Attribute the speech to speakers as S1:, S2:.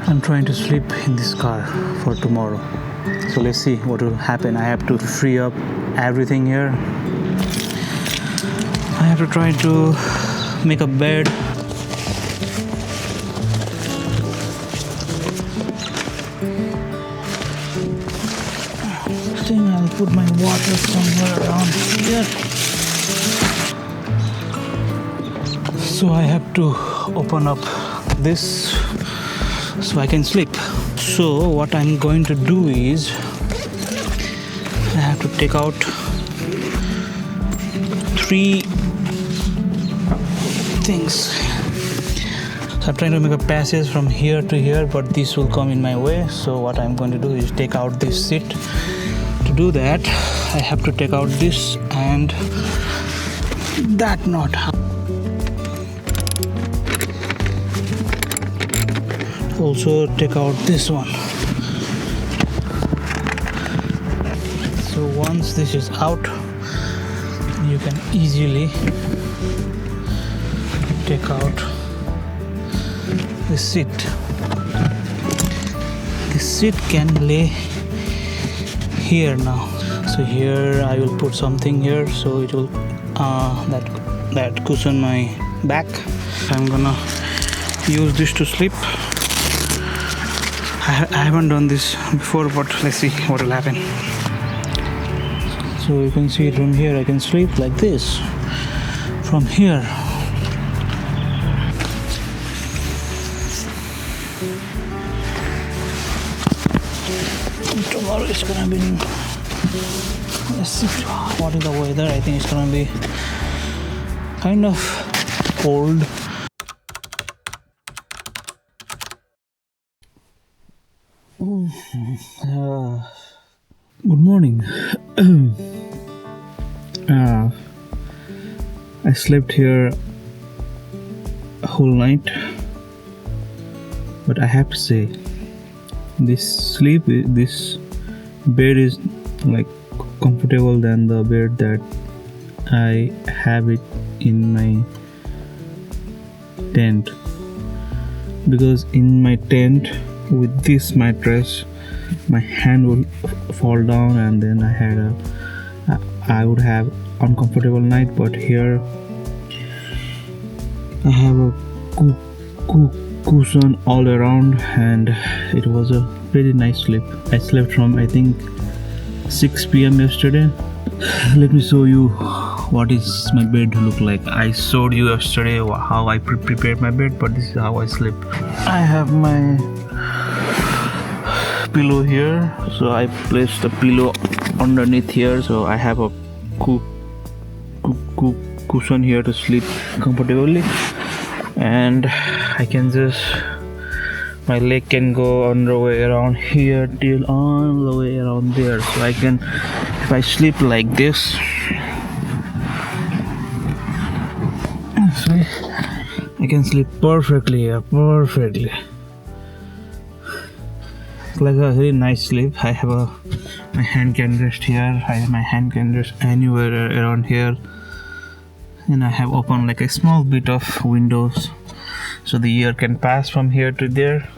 S1: I'm trying to sleep in this car for tomorrow. So let's see what will happen. I have to free up everything here. I have to try to make a bed. I think I'll put my water somewhere around here. So I have to open up this so I can sleep. So what I'm going to do is I have to take out 3 things. So I'm trying to make a passage from here to here, but this will come in my way. So what I'm going to do is take out this seat. To do that, I have to take out this and that knot. Also take out this one. So once this is out, you can easily take out the seat. The seat can lay here now. So here I will put something here, so it will that cushion my back. I'm gonna use this to sleep. I haven't done this before, but let's see what will happen. So you can see from here I can sleep like this. From here. Tomorrow it's gonna be, let's see what is the weather. I think it's gonna be kind of cold. Good morning. I slept here a whole night, but I have to say, this bed is like comfortable than the bed that I have it in my tent, because in my tent with this mattress my hand will fall down and then I would have uncomfortable night. But here I have a cushion all around and it was a very nice sleep. I slept from I think 6 p.m. yesterday. Let me show you what is my bed look like. I showed you yesterday how I prepared my bed, but this is how I sleep. I have my pillow here, so I placed the pillow underneath here, so I have a cushion here to sleep comfortably, and I can just, my leg can go on the way around here till all the way around there. So I can, if I sleep like this, see, I can sleep perfectly here, perfectly. It's like a very nice sleep. I have my hand can rest here, my hand can rest anywhere around here, and I have opened like a small bit of windows so the air can pass from here to there.